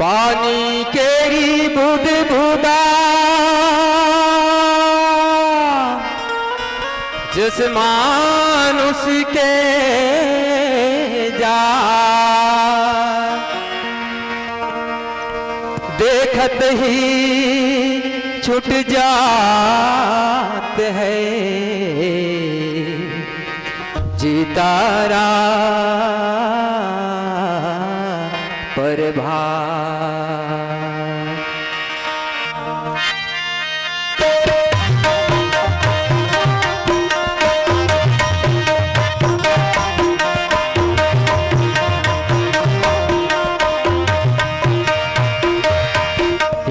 पानी केरी बुद बुदा जिस मानुष के जा देखत ही छूट जात है जीतारा परभार।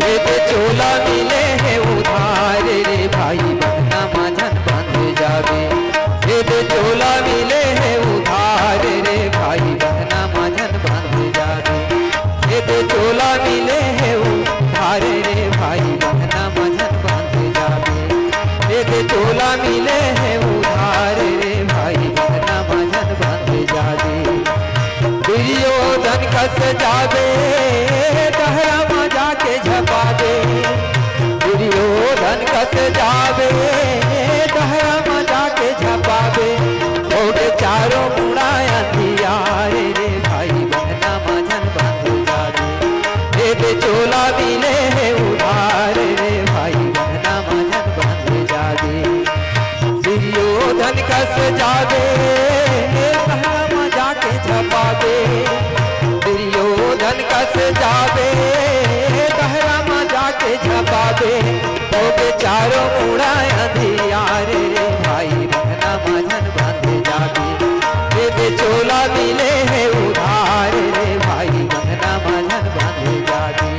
ये तो चोला मिले है उधार रे भाई बहना माझन बंध जावे। ये तो चोला मिले है उधार रे भाई बहना माझन बंध जावे। ये तो चोला मिले है उधार रे भाई बहना माझन बंध जावे। ये तो चोला मिले है उधार रे भाई बहना माझन बंध जावे। दुर्योधन कस जावे कहरा मजा के झपावे। दुर्योधन कस जावे कहरा मजा के झपावे। ओके चारों मुड़ा अंधियारे रे भाई बहना माझन बंध जावे। ये चोला मिले है उधार रे भाई बहना माझन बंध जावे। दुर्योधन कस जावे कहरा मजा के झपावे। दुर्योधन कस जावे कहरा मजा के झपावे। ओके चारों मुड़ा अंधियारे रे भाई बहना माझन बंध जावे। ये चोला मिले है उधार रे भाई बहना माझन बंध जावे।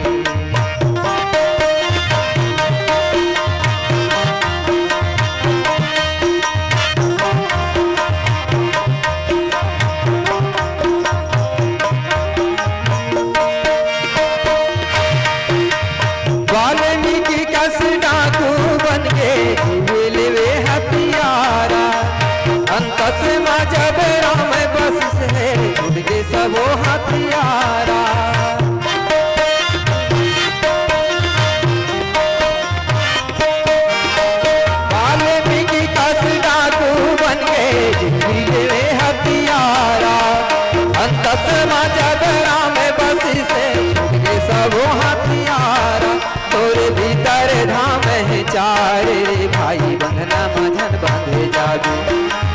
वाल्मीकि कस डाकू बन के मिलवे हथियारा। अंतस में जब राम बस से उड़ के सबो हथियारा। वाल्मीकि कस डाकू बन के मिलवे हथियारा। अंतस में जब राम बस से उड़ के सबो हथियारा। तोरे भीतर धाम है चार रे भाई बंधना माझन बंध जावे।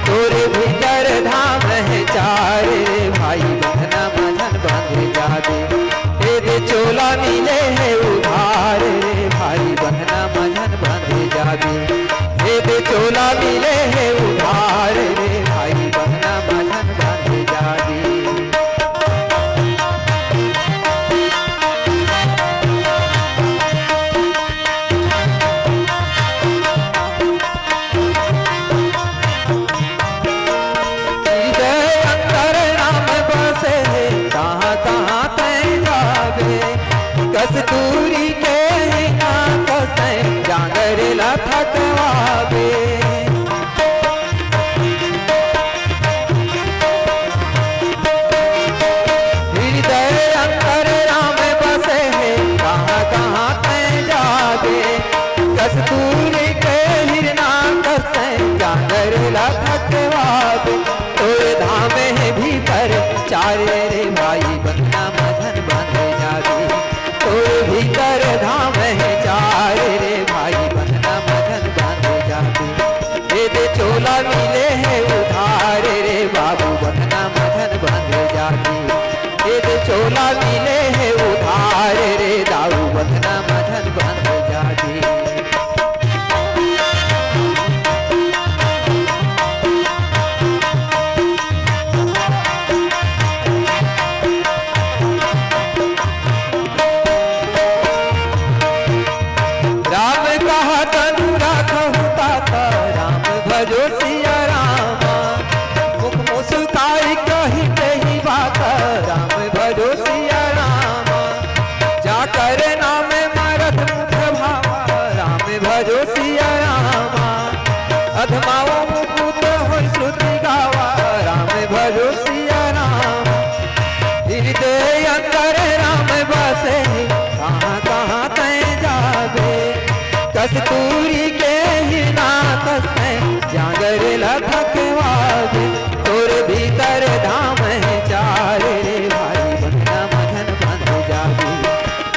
तोरे भीतर धाम है चार रे भाई बंधना माझन बंध जावे। तेरे चोला मिले है उधार रे भाई बंधना माझन बंध जावे। तेरे चोला मिले है उधार रे भाई बंधना माझन बंध जावे। कस्तूरी के हिना कसे जांगर लथकवावे। हृदय अंतर राम बसे है कहाँ कहाँ तय जावे। कस्तूरी के हिना कसे जांगर लथकवावे। तोरे धाम है भीतर चार रे भाई बंधना माझन बंध जावे। तोरे भीतर धाम है चार रे भाई बंधना माझन बंध जावे। ये चोला मिले है उधार रे बाबू बंधना माझन बंध जावे। ये चोला मिले है उधार रे दाऊ बंधना माझन बंध जावे। कस्तूरी के हिना कसते जागर लखवागे तोर भीतर धाम है चार रे भाई बंधना मधन बंध जागे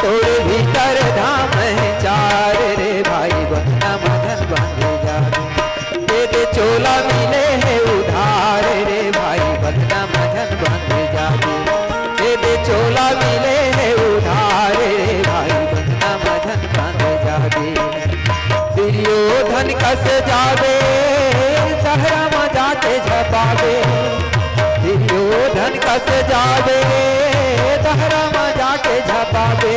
तोर भीतर धाम है चार रे भाई बंधना मधन बंध जागे दे चोला मिले है उधार रे भाई बंधना मधन बंध जागे दे चोला मिले है उधार रे भाई बंधना मधन बंध जागे दुर्योधन कस जावे सहरा में जाके झपावे दुर्योधन कस जावे सहरा में जाके झपावे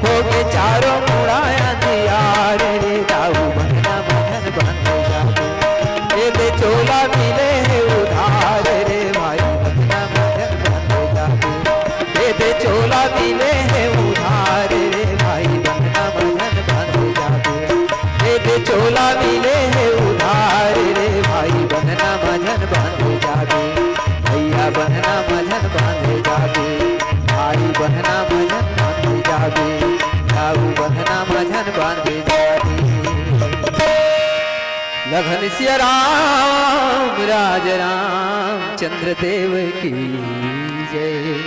हो गए चारों मुड़ाया दियार रे दाऊ बंधना मधन बंध जावे दे चोला मिले है उधार रे भाई बंधना मधन बंध जावे दे चोला मिले है उधार रे भाई बंधना मधन बंध जावे दे चोला मिले है उधार रे भाई बंधना मधन बंध जावे भैया बंधना मधन बंध जावे भाई बंधना मधन बंध जावे दाऊ बंधना मधन बंध जावे लखन सिया राम राज रामचंद्र देव की जय।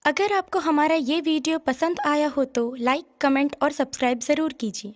अगर आपको हमारा ये वीडियो पसंद आया हो तो लाइक, कमेंट और सब्सक्राइब ज़रूर कीजिए।